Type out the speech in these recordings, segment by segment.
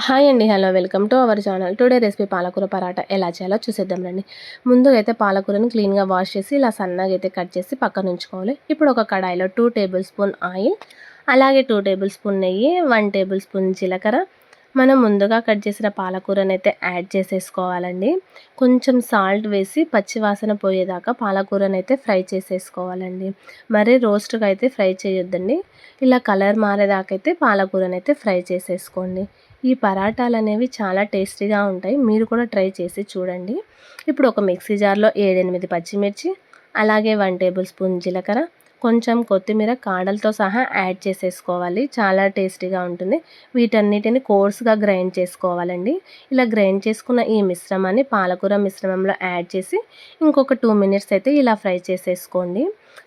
Hi అండి. Hello, welcome to our channel. Today recipe పాలకూర పరాటా ఎలా చేయాలో చూసేద్దాం రండి. ముందుగా అయితే పాలకూరని క్లీన్గా వాష్ చేసి ఇలా సన్నగా అయితే కట్ చేసి పక్కన ఉంచుకోవాలి. ఇప్పుడు ఒక కడాయిలో 2 టేబుల్ స్పూన్ ఆయిల్, అలాగే 2 టేబుల్ స్పూన్ నెయ్యి, 1 టేబుల్ స్పూన్ జీలకర్ర, మనం ముందుగా కట్ చేసిన పాలకూరని అయితే యాడ్ చేసేసుకోవాలండి. కొంచెం సాల్ట్ వేసి పచ్చి వాసన పోయేదాకా పాలకూరని అయితే ఫ్రై చేసేసుకోవాలండి. మరి రోస్ట్గా అయితే ఫ్రై చేయొద్దండి. ఇలా కలర్ మారేదాకా అయితే పాలకూరని అయితే ఫ్రై చేసేసుకోండి. ఈ పరాటాలు అనేవి చాలా టేస్టీగా ఉంటాయి. మీరు కూడా ట్రై చేసి చూడండి. ఇప్పుడు ఒక మిక్సీ జార్లో 7-8 పచ్చిమిర్చి, అలాగే 1 టేబుల్ స్పూన్ జీలకర్ర, కొంచెం కొత్తిమీర కాడలతో సహా యాడ్ చేసేసుకోవాలి. చాలా టేస్టీగా ఉంటుంది. వీటన్నిటిని కోర్స్గా గ్రైండ్ చేసుకోవాలండి. ఇలా గ్రైండ్ చేసుకున్న ఈ మిశ్రమాన్ని పాలకూర మిశ్రమంలో యాడ్ చేసి ఇంకొక 2 మినిట్స్ అయితే ఇలా ఫ్రై చేసేసుకోండి.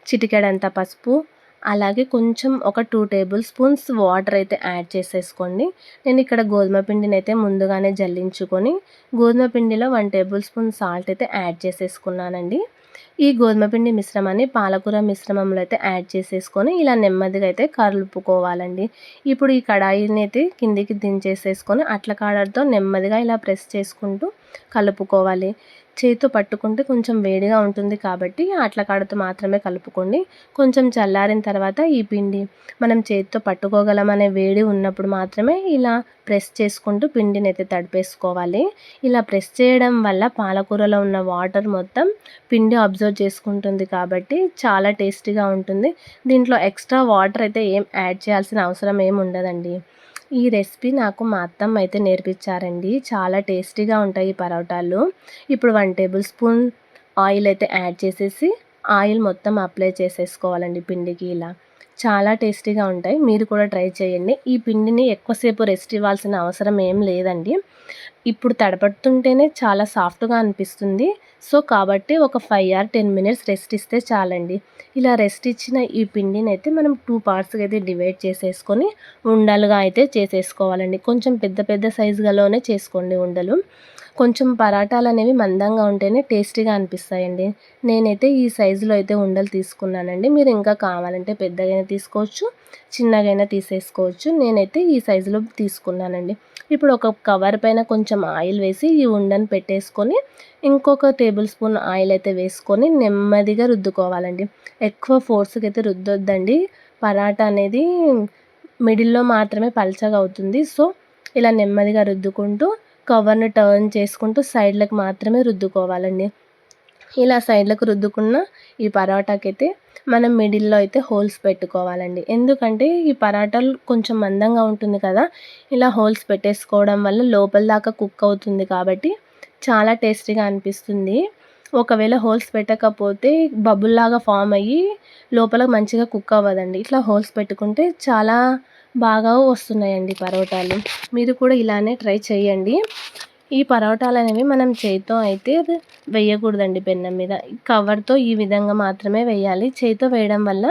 చిటికెడంత పసుపు, అలాగే కొంచెం ఒక 2 టేబుల్ స్పూన్స్ వాటర్ అయితే యాడ్ చేసేసుకోండి. నేను ఇక్కడ గోధుమ పిండిని అయితే ముందుగానే జల్లించుకొని గోధుమ పిండిలో 1 టేబుల్ స్పూన్ సాల్ట్ అయితే యాడ్ చేసేసుకున్నానండి. ఈ గోధుమ పిండి మిశ్రమాన్ని పాలకూర మిశ్రమంలో అయితే యాడ్ చేసేసుకొని ఇలా నెమ్మదిగా అయితే కలుపుకోవాలండి. ఇప్పుడు ఈ కడాయిని అయితే కిందికి దించేసేసుకొని అట్ల కాడలతో నెమ్మదిగా ఇలా ప్రెస్ చేసుకుంటూ కలుపుకోవాలి. చేతితో పట్టుకుంటే కొంచెం వేడిగా ఉంటుంది కాబట్టి అట్ల కాడతో మాత్రమే కలుపుకోండి. కొంచెం చల్లారిన తర్వాత ఈ పిండి మనం చేతితో పట్టుకోగలమనే వేడి ఉన్నప్పుడు మాత్రమే ఇలా ప్రెస్ చేసుకుంటూ పిండిని అయితే తడిపేసుకోవాలి. ఇలా ప్రెస్ చేయడం వల్ల పాలకూరలో ఉన్న వాటర్ మొత్తం పిండి అబ్జర్వ్ చేసుకుంటుంది కాబట్టి చాలా టేస్టీగా ఉంటుంది. దీంట్లో ఎక్స్ట్రా వాటర్ అయితే ఏం యాడ్ చేయాల్సిన అవసరం ఏమి ఉండదండి. ఈ రెసిపీ నాకు మా అత్తమ్మ అయితే నేర్పించారండి. చాలా టేస్టీగా ఉంటాయి ఈ పరోటాలు. ఇప్పుడు 1 టేబుల్ స్పూన్ ఆయిల్ అయితే యాడ్ చేసేసి ఆయిల్ మొత్తం అప్లై చేసేసుకోవాలండి పిండికి ఇలా. చాలా టేస్టీగా ఉంటాయి. మీరు కూడా ట్రై చేయండి. ఈ పిండిని ఎక్కువసేపు రెస్ట్ ఇవ్వాల్సిన అవసరం ఏం లేదండి. ఇప్పుడు తడపడుతుంటేనే చాలా సాఫ్ట్గా అనిపిస్తుంది. సో కాబట్టి ఒక 5 ఆర్ 10 మినిట్స్ రెస్ట్ ఇస్తే చాలండి. ఇలా రెస్ట్ ఇచ్చిన ఈ పిండిని అయితే మనం 2 పార్ట్స్గా అయితే డివైడ్ చేసేసుకొని ఉండలుగా అయితే చేసేసుకోవాలండి. కొంచెం పెద్ద పెద్ద సైజుగాలోనే చేసుకోండి ఉండలు. కొంచెం పరాటాలు అనేవి మందంగా ఉంటేనే టేస్టీగా అనిపిస్తాయండి. నేనైతే ఈ సైజులో అయితే ఉండలు తీసుకున్నానండి. మీరు ఇంకా కావాలంటే పెద్దగైనా తీసుకోవచ్చు, చిన్నగైనా తీసేసుకోవచ్చు. నేనైతే ఈ సైజులో తీసుకున్నానండి. ఇప్పుడు ఒక కవర్ పైన కొంచెం ఆయిల్ వేసి ఈ ఉండను పెట్టేసుకొని ఇంకొక టేబుల్ స్పూన్ ఆయిల్ అయితే వేసుకొని నెమ్మదిగా రుద్దుకోవాలండి. ఎక్కువ ఫోర్స్గా అయితే రుద్దొద్దండి. పరాటా అనేది మిడిల్లో మాత్రమే పల్చగా అవుతుంది. సో ఇలా నెమ్మదిగా రుద్దుకుంటూ కవర్ని టర్న్ చేసుకుంటూ సైడ్లకు మాత్రమే రుద్దుకోవాలండి. ఇలా సైడ్లకు రుద్దుకున్న ఈ పరాటాకైతే మనం మిడిల్లో అయితే హోల్స్ పెట్టుకోవాలండి. ఎందుకంటే ఈ పరాటాలు కొంచెం మందంగా ఉంటుంది కదా, ఇలా హోల్స్ పెట్టేసుకోవడం వల్ల లోపల దాకా కుక్ అవుతుంది కాబట్టి చాలా టేస్టీగా అనిపిస్తుంది. ఒకవేళ హోల్స్ పెట్టకపోతే బబుల్లాగా ఫామ్ అయ్యి లోపల మంచిగా కుక్ అవ్వదండి. ఇట్లా హోల్స్ పెట్టుకుంటే చాలా బాగా వస్తున్నాయండి పరోటాలు. మీరు కూడా ఇలానే ట్రై చేయండి. ఈ పరోటాలు అనేవి మనం చేతితో అయితే వేయకూడదండి పెన్నం మీద. కవర్తో ఈ విధంగా మాత్రమే వేయాలి. చేతితో వేయడం వల్ల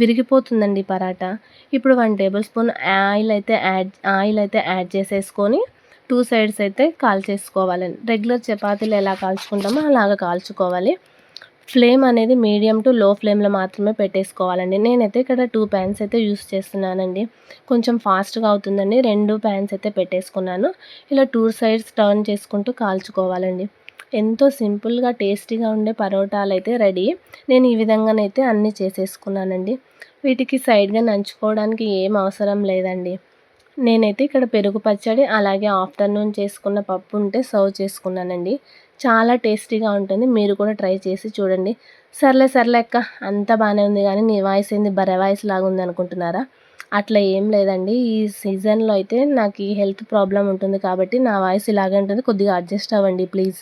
విరిగిపోతుందండి పరాటా. ఇప్పుడు 1 టేబుల్ స్పూన్ ఆయిల్ అయితే యాడ్ చేసేసుకొని 2 సైడ్స్ అయితే కాల్చేసుకోవాలండి. రెగ్యులర్ చపాతీలు ఎలా కాల్చుకుంటామో అలాగ కాల్చుకోవాలి. ఫ్లేమ్ అనేది మీడియం టు లో ఫ్లేమ్లో మాత్రమే పెట్టేసుకోవాలండి. నేనైతే ఇక్కడ 2 ప్యాన్స్ అయితే యూస్ చేస్తున్నానండి. కొంచెం ఫాస్ట్గా అవుతుందండి. 2 ప్యాన్స్ అయితే పెట్టేసుకున్నాను. ఇలా 2 సైడ్స్ టర్న్ చేసుకుంటూ కాల్చుకోవాలండి. ఎంతో సింపుల్గా టేస్టీగా ఉండే పరోటాలు అయితే రెడీ. నేను ఈ విధంగానైతే అన్నీ చేసేసుకున్నానండి. వీటికి సైడ్గా నంచుకోవడానికి ఏం అవసరం లేదండి. నేనైతే ఇక్కడ పెరుగు పచ్చడి అలాగే ఆఫ్టర్నూన్ చేసుకున్న పప్పు ఉంటే సర్వ్ చేసుకున్నానండి. చాలా టేస్టీగా ఉంటుంది. మీరు కూడా ట్రై చేసి చూడండి. సర్లే సర్లే అక్క, అంతా బాగానే ఉంది కానీ నీ వాయిస్ ఏంది బర్రె వాయిస్ లాగా ఉంది అనుకుంటున్నారా? అట్లా ఏం లేదండి. ఈ సీజన్లో అయితే నాకు ఈ హెల్త్ ప్రాబ్లం ఉంటుంది కాబట్టి నా వాయిస్ ఇలాగే ఉంటుంది. కొద్దిగా అడ్జస్ట్ అవ్వండి ప్లీజ్.